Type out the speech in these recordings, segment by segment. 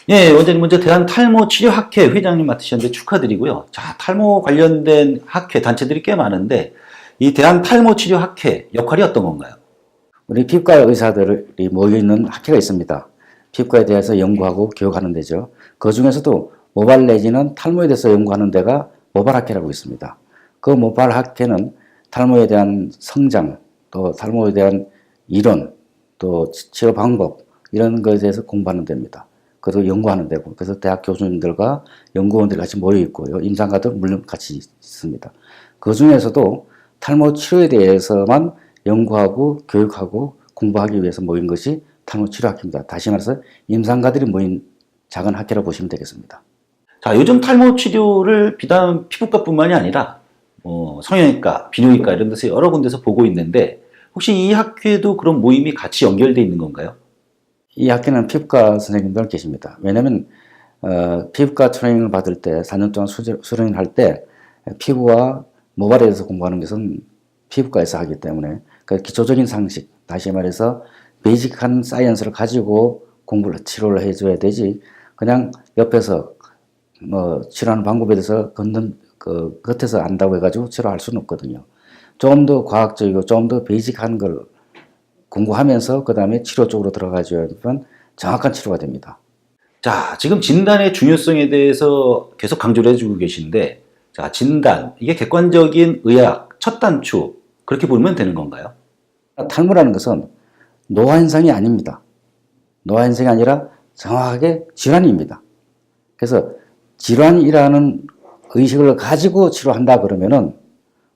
예, 원장님 먼저 대한탈모치료학회 회장님 맡으셨는데 축하드리고요. 자, 탈모 관련된 학회 단체들이 꽤 많은데 이 대한탈모치료학회 역할이 어떤 건가요? 우리 피부과 의사들이 모여있는 학회가 있습니다. 피부과에 대해서 연구하고 교육하는 데죠. 그 중에서도 모발 내지는 탈모에 대해서 연구하는 데가 모발학회라고 있습니다. 그 모발학회는 탈모에 대한 성장, 또 탈모에 대한 이론, 또 치료 방법 이런 것에 대해서 공부하는 데입니다. 그래서 연구하는 데고, 그래서 대학 교수님들과 연구원들이 같이 모여 있고요. 임상가도 물론 같이 있습니다. 그 중에서도 탈모 치료에 대해서만 연구하고 교육하고 공부하기 위해서 모인 것이 탈모 치료학회입니다. 다시 말해서 임상가들이 모인 작은 학회라고 보시면 되겠습니다. 자, 요즘 탈모 치료를 비단 피부과뿐만이 아니라 성형외과, 비뇨기과 이런 데서 여러 군데서 보고 있는데 혹시 이 학회도 그런 모임이 같이 연결되어 있는 건가요? 이 학회는 피부과 선생님들 계십니다. 왜냐하면 피부과 트레이닝을 받을 때 4년 동안 수련을 할 때 피부와 모발에 대해서 공부하는 것은 피부과에서 하기 때문에 그 기초적인 상식, 다시 말해서 베이직한 사이언스를 가지고 공부를 치료를 해줘야 되지 그냥 옆에서 치료하는 방법에 대해서 겉에서 안다고 해가지고 치료할 수는 없거든요. 조금 더 과학적이고 조금 더 베이직한 걸 공부하면서 그 다음에 치료 쪽으로 들어가줘야 되면 정확한 치료가 됩니다. 자, 지금 진단의 중요성에 대해서 계속 강조를 해주고 계신데 자, 진단, 이게 객관적인 의학 첫 단추 그렇게 보면 되는 건가요? 탈모라는 것은 노화 현상이 아닙니다. 노화 현상이 아니라 정확하게 질환입니다. 그래서 질환이라는 의식을 가지고 치료한다 그러면은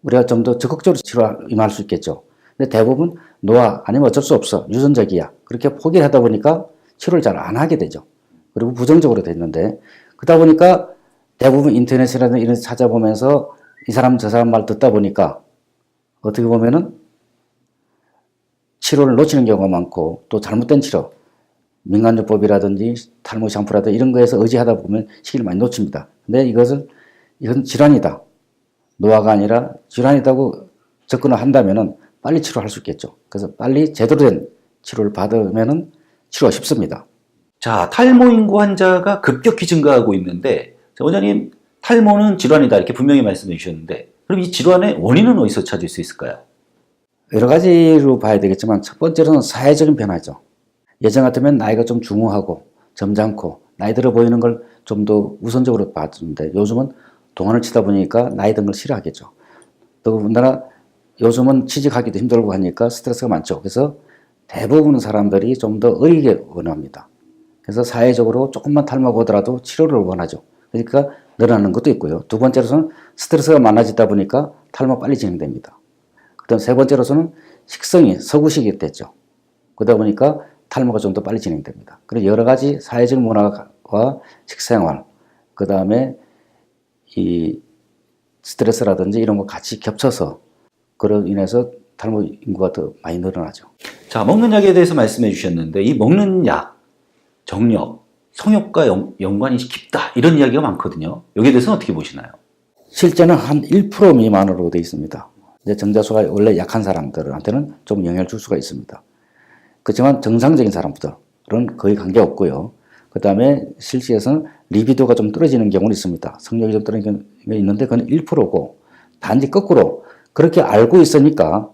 우리가 좀 더 적극적으로 치료에 임할 수 있겠죠. 근데 대부분 노화 아니면 어쩔 수 없어 유전적이야 그렇게 포기를 하다 보니까 치료를 잘 안 하게 되죠. 그리고 부정적으로 됐는데 그러다 보니까 대부분 인터넷이라든지 이런 데 찾아보면서 이 사람 저 사람 말 듣다 보니까 어떻게 보면은 치료를 놓치는 경우가 많고 또 잘못된 치료 민간요법이라든지 탈모 샴푸라든지 이런 거에서 의지하다 보면 시기를 많이 놓칩니다. 근데 이건 질환이다. 노화가 아니라 질환이다고 접근을 한다면은 빨리 치료할 수 있겠죠. 그래서 빨리 제대로 된 치료를 받으면은 치료가 쉽습니다. 자, 탈모 인구 환자가 급격히 증가하고 있는데 자, 원장님 탈모는 질환이다 이렇게 분명히 말씀해 주셨는데 그럼 이 질환의 원인은 어디서 찾을 수 있을까요? 여러 가지로 봐야 되겠지만 첫 번째로는 사회적인 변화죠. 예전 같으면 나이가 좀 중후하고 점잖고 나이 들어 보이는 걸 좀 더 우선적으로 봤는데 요즘은 동안을 치다 보니까 나이 든 걸 싫어하겠죠. 더군다나 요즘은 취직하기도 힘들고 하니까 스트레스가 많죠. 그래서 대부분의 사람들이 좀 더 어리게 원합니다. 그래서 사회적으로 조금만 탈모가 오더라도 치료를 원하죠. 그러니까 늘어나는 것도 있고요. 두 번째로는 스트레스가 많아지다 보니까 탈모 빨리 진행됩니다. 그다음 세 번째로서는 식성이 서구식이 됐죠. 그러다 보니까 탈모가 좀 더 빨리 진행됩니다. 그래서 여러 가지 사회적 문화와 식생활, 그 다음에 이 스트레스라든지 이런 거 같이 겹쳐서 그로 인해서 탈모 인구가 더 많이 늘어나죠. 자, 먹는 약에 대해서 말씀해 주셨는데 이 먹는 약, 정력, 성욕과 연관이 깊다 이런 이야기가 많거든요. 여기에 대해서는 어떻게 보시나요? 실제는 한 1% 미만으로 되어 있습니다. 이제 정자수가 원래 약한 사람들한테는 좀 영향을 줄 수가 있습니다. 그렇지만 정상적인 사람들은 거의 관계없고요. 그 다음에 실제에서는 리비도가 좀 떨어지는 경우는 있습니다. 성욕이 좀 떨어지는 경우가 있는데 그건 1%고 단지 거꾸로 그렇게 알고 있으니까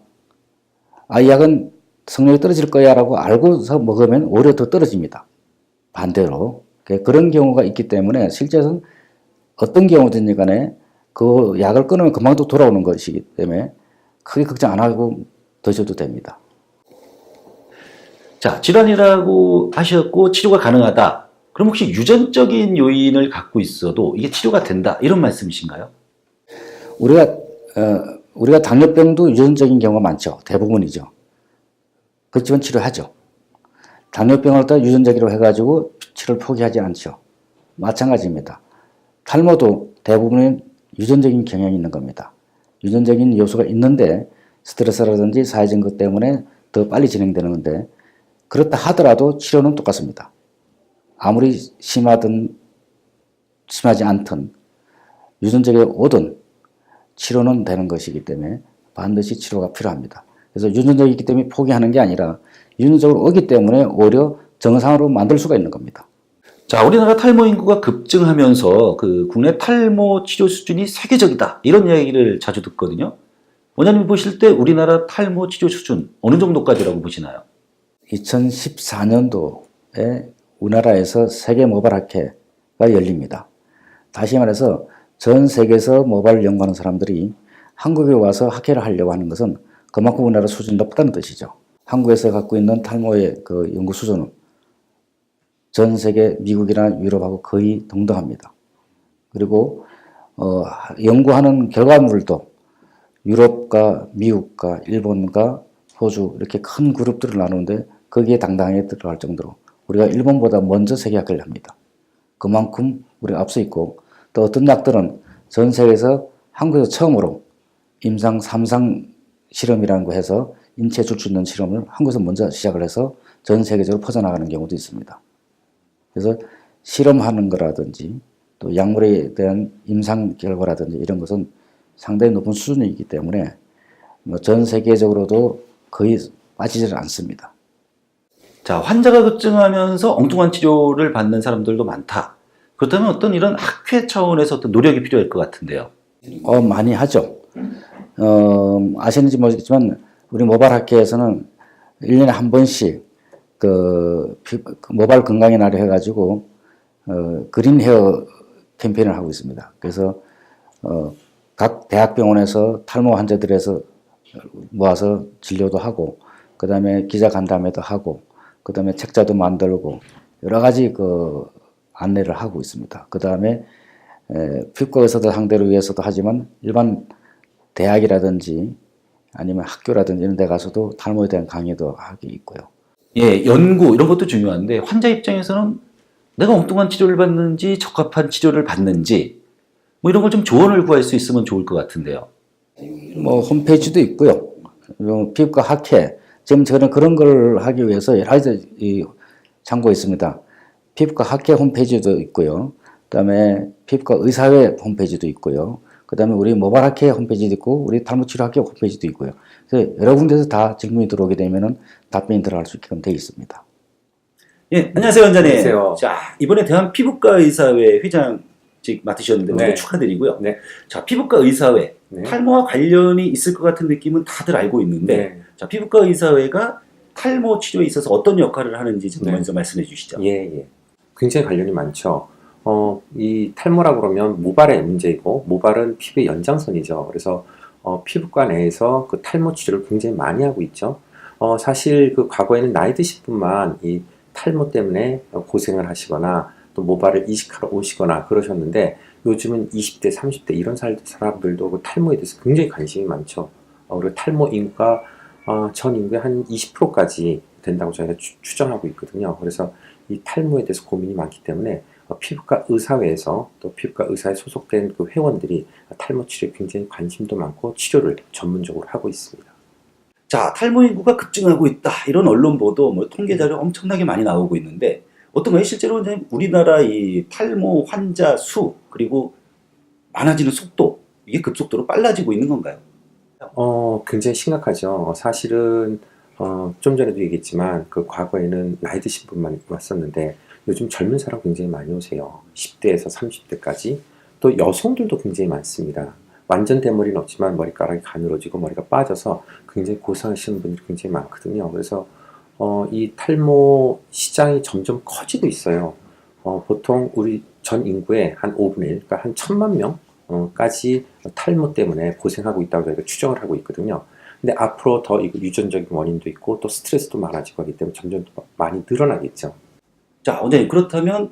이 약은 성욕이 떨어질 거야 라고 알고서 먹으면 오히려 더 떨어집니다. 반대로 그런 경우가 있기 때문에 실제로는 어떤 경우든지 간에 그 약을 끊으면 금방 또 돌아오는 것이기 때문에 크게 걱정 안 하고 드셔도 됩니다. 자, 질환이라고 하셨고 치료가 가능하다. 그럼 혹시 유전적인 요인을 갖고 있어도 이게 치료가 된다 이런 말씀이신가요? 우리가 당뇨병도 유전적인 경우가 많죠. 대부분이죠. 그렇지만 치료하죠. 당뇨병을 또 유전적으로 해가지고 치료를 포기하지 않죠. 마찬가지입니다. 탈모도 대부분은 유전적인 경향이 있는 겁니다. 유전적인 요소가 있는데 스트레스라든지 사회적인 것 때문에 더 빨리 진행되는 건데 그렇다 하더라도 치료는 똑같습니다. 아무리 심하든 심하지 않든 유전적이 오든 치료는 되는 것이기 때문에 반드시 치료가 필요합니다. 그래서 유전적이기 때문에 포기하는 게 아니라 유전적으로 오기 때문에 오히려 정상으로 만들 수가 있는 겁니다. 자, 우리나라 탈모 인구가 급증하면서 그 국내 탈모 치료 수준이 세계적이다. 이런 이야기를 자주 듣거든요. 원장님 보실 때 우리나라 탈모 치료 수준 어느 정도까지라고 보시나요? 2014년도에 우리나라에서 세계 모발 학회가 열립니다. 다시 말해서 전 세계에서 모발을 연구하는 사람들이 한국에 와서 학회를 하려고 하는 것은 그만큼 우리나라 수준이 높다는 뜻이죠. 한국에서 갖고 있는 탈모의 그 연구 수준은 전 세계 미국이나 유럽하고 거의 동등합니다. 그리고 연구하는 결과물도 유럽과 미국과 일본과 호주 이렇게 큰 그룹들을 나누는데 거기에 당당하게 들어갈 정도로 우리가 일본보다 먼저 세계 학회를 합니다. 그만큼 우리가 앞서 있고 또 어떤 약들은 전 세계에서 한국에서 처음으로 임상 3상 실험이라는 거 해서 인체 줄수 있는 실험을 한국에서 먼저 시작을 해서 전 세계적으로 퍼져나가는 경우도 있습니다. 그래서 실험하는 거라든지 또 약물에 대한 임상 결과라든지 이런 것은 상당히 높은 수준이기 때문에 전 세계적으로도 거의 빠지질 않습니다. 자, 환자가 급증하면서 엉뚱한 치료를 받는 사람들도 많다. 그렇다면 어떤 이런 학회 차원에서 어떤 노력이 필요할 것 같은데요. 많이 하죠. 아시는지 모르겠지만 우리 모발 학회에서는 1년에 한 번씩 그 모발 건강의 날을 해가지고 그린 헤어 캠페인을 하고 있습니다. 그래서 각 대학병원에서 탈모 환자들에서 모아서 진료도 하고, 그 다음에 기자 간담회도 하고, 그 다음에 책자도 만들고 여러 가지 그 안내를 하고 있습니다. 그 다음에 피부과 의사들 상대로 위해서도 하지만 일반 대학이라든지 아니면 학교라든지 이런 데 가서도 탈모에 대한 강의도 하고 있고요. 예, 연구 이런 것도 중요한데 환자 입장에서는 내가 엉뚱한 치료를 받는지 적합한 치료를 받는지 뭐 이런 걸 좀 조언을 구할 수 있으면 좋을 것 같은데요. 뭐 홈페이지도 있고요. 피부과 학회 지금 저는 그런 걸 하기 위해서 여러 가지 창구가 있습니다. 피부과 학회 홈페이지도 있고요. 그다음에 피부과 의사회 홈페이지도 있고요. 그다음에 우리 모발 학회 홈페이지도 있고 우리 탈모 치료 학회 홈페이지도 있고요. 그래서 여러 군데서 다 질문이 들어오게 되면은 답변이 들어갈 수 있게끔 되어 있습니다. 예, 안녕하세요, 원장님. 안녕하세요. 자, 이번에 대한 피부과 의사회 회장직 맡으셨는데 먼저 네. 축하드리고요. 네. 자, 피부과 의사회 네. 탈모와 관련이 있을 것 같은 느낌은 다들 알고 있는데 네. 자, 피부과 의사회가 탈모 치료에 있어서 어떤 역할을 하는지 좀 네. 먼저 말씀해 주시죠. 예. 굉장히 관련이 많죠. 이 탈모라고 그러면 모발의 문제이고, 모발은 피부의 연장선이죠. 그래서 피부과 내에서 그 탈모 치료를 굉장히 많이 하고 있죠. 사실 그 과거에는 나이 드신 분만 이 탈모 때문에 고생을 하시거나 또 모발을 이식하러 오시거나 그러셨는데, 요즘은 20대, 30대 이런 사람들도 그 탈모에 대해서 굉장히 관심이 많죠. 그리고 탈모 인구가 전 인구의 한 20%까지 된다고 저희가 추정하고 있거든요. 그래서 이 탈모에 대해서 고민이 많기 때문에 피부과 의사회에서 또 피부과 의사에 소속된 그 회원들이 탈모 치료에 굉장히 관심도 많고 치료를 전문적으로 하고 있습니다. 자, 탈모 인구가 급증하고 있다. 이런 언론 보도, 뭐 통계 자료 엄청나게 많이 나오고 있는데 어떤가요? 실제로 우리나라 이 탈모 환자 수 그리고 많아지는 속도 이게 급속도로 빨라지고 있는 건가요? 굉장히 심각하죠. 사실은 좀 전에도 얘기했지만 그 과거에는 나이 드신 분만 왔었는데 요즘 젊은 사람 굉장히 많이 오세요. 10대에서 30대까지. 또 여성들도 굉장히 많습니다. 완전 대머리는 없지만 머리카락이 가늘어지고 머리가 빠져서 굉장히 고생하시는 분들이 굉장히 많거든요. 그래서 이 탈모 시장이 점점 커지고 있어요. 보통 우리 전 인구의 한 5분의 1, 그러니까 한 1000만 명까지 탈모 때문에 고생하고 있다고 저희가 추정을 하고 있거든요. 근데 앞으로 더 이거 유전적인 원인도 있고 또 스트레스도 많아지고 하기 때문에 점점 더 많이 늘어나겠죠. 자, 원장님 그렇다면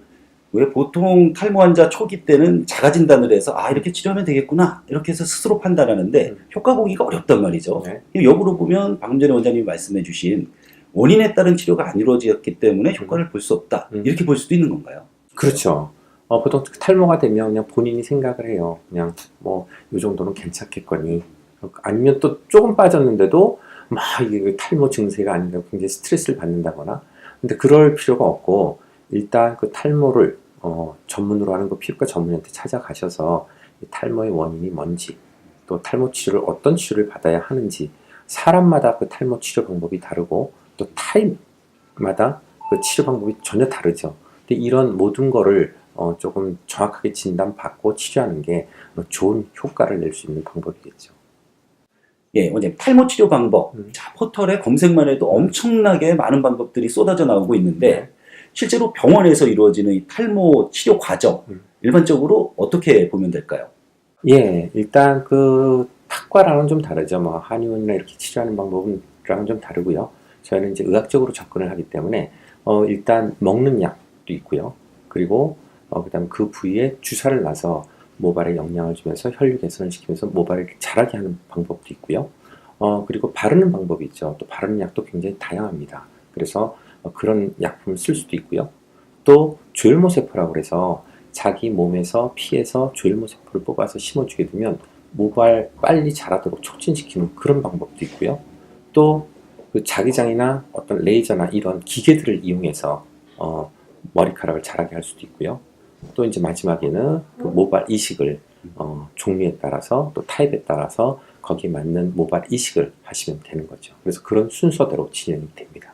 왜 보통 탈모 환자 초기 때는 자가 진단을 해서 이렇게 치료하면 되겠구나 이렇게 해서 스스로 판단하는데 효과 보기가 어렵단 말이죠. 네. 역으로 보면 방금 전에 원장님이 말씀해 주신 원인에 따른 치료가 안 이루어졌기 때문에 효과를 볼 수 없다 이렇게 볼 수도 있는 건가요? 그렇죠. 보통 탈모가 되면 그냥 본인이 생각을 해요. 그냥 뭐 이 정도는 괜찮겠거니. 아니면 또 조금 빠졌는데도 막 이게 탈모 증세가 아닌가 굉장히 스트레스를 받는다거나. 근데 그럴 필요가 없고 일단 그 탈모를 전문으로 하는 그 피부과 전문의한테 찾아가셔서 이 탈모의 원인이 뭔지 또 탈모 치료를 어떤 치료를 받아야 하는지 사람마다 그 탈모 치료 방법이 다르고 또 타입마다 그 치료 방법이 전혀 다르죠. 근데 이런 모든 거를 조금 정확하게 진단받고 치료하는 게 좋은 효과를 낼 수 있는 방법이겠죠. 예, 원장님 탈모 치료 방법. 음. 자, 포털에 검색만 해도 엄청나게 많은 방법들이 쏟아져 나오고 있는데 네. 실제로 병원에서 이루어지는 이 탈모 치료 과정 일반적으로 어떻게 보면 될까요? 예, 일단 그 탁과랑은 좀 다르죠. 뭐 한의원이나 이렇게 치료하는 방법은랑은 좀 다르고요. 저희는 이제 의학적으로 접근을 하기 때문에 일단 먹는 약도 있고요. 그리고 그다음 그 부위에 주사를 놔서 모발에 영향을 주면서 혈류 개선을 시키면서 모발을 자라게 하는 방법도 있고요. 그리고 바르는 방법이 있죠. 또 바르는 약도 굉장히 다양합니다. 그래서 그런 약품을 쓸 수도 있고요. 또 조혈모세포라고 해서 자기 몸에서 피에서 조혈모세포를 뽑아서 심어주게 되면 모발 빨리 자라도록 촉진시키는 그런 방법도 있고요. 또 그 자기장이나 어떤 레이저나 이런 기계들을 이용해서 머리카락을 자라게 할 수도 있고요. 또 이제 마지막에는 그 모발 이식을 종류에 따라서 또 타입에 따라서 거기에 맞는 모발 이식을 하시면 되는 거죠. 그래서 그런 순서대로 진행이 됩니다.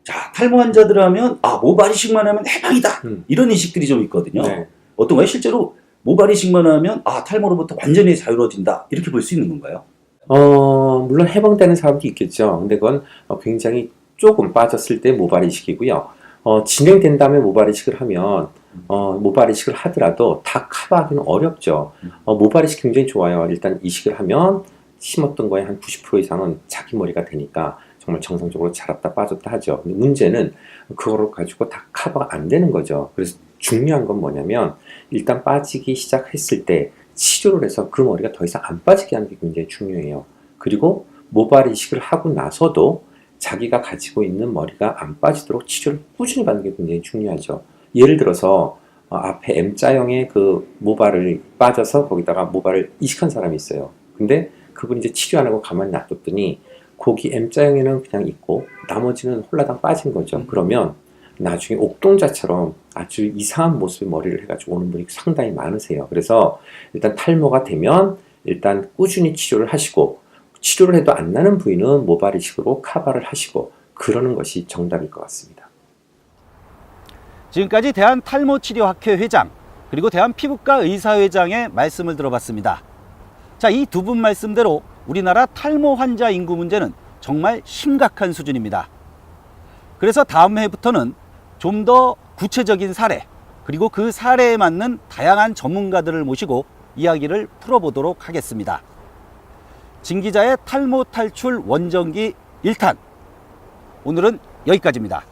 자, 탈모 환자들 하면 모발 이식만 하면 해방이다. 이런 인식들이 좀 있거든요. 네. 어떤가요? 실제로 모발 이식만 하면 탈모로부터 완전히 자유로워진다. 이렇게 볼 수 있는 건가요? 물론 해방되는 사람도 있겠죠. 근데 그건 굉장히 조금 빠졌을 때 모발 이식이고요. 진행된 다음에 모발 이식을 하면 모발 이식을 하더라도 다 커버하기는 어렵죠. 모발 이식 굉장히 좋아요. 일단 이식을 하면 심었던 거에 한 90% 이상은 자기 머리가 되니까 정말 정상적으로 자랐다 빠졌다 하죠. 근데 문제는 그거를 가지고 다 커버가 안 되는 거죠. 그래서 중요한 건 뭐냐면 일단 빠지기 시작했을 때 치료를 해서 그 머리가 더 이상 안 빠지게 하는 게 굉장히 중요해요. 그리고 모발 이식을 하고 나서도 자기가 가지고 있는 머리가 안 빠지도록 치료를 꾸준히 받는 게 굉장히 중요하죠. 예를 들어서 앞에 M자형의 그 모발을 빠져서 거기다가 모발을 이식한 사람이 있어요. 근데 그분이 이제 치료 안 하고 가만히 놔뒀더니 거기 M자형에는 그냥 있고 나머지는 홀라당 빠진 거죠. 그러면 나중에 옥동자처럼 아주 이상한 모습의 머리를 해가지고 오는 분이 상당히 많으세요. 그래서 일단 탈모가 되면 일단 꾸준히 치료를 하시고 치료를 해도 안 나는 부위는 모발 이식으로 커버를 하시고 그러는 것이 정답일 것 같습니다. 지금까지 대한탈모치료학회 회장 그리고 대한피부과 의사회장의 말씀을 들어봤습니다. 자, 이 두 분 말씀대로 우리나라 탈모 환자 인구 문제는 정말 심각한 수준입니다. 그래서 다음 해부터는 좀 더 구체적인 사례 그리고 그 사례에 맞는 다양한 전문가들을 모시고 이야기를 풀어보도록 하겠습니다. 진 기자의 탈모 탈출 원정기 1탄 오늘은 여기까지입니다.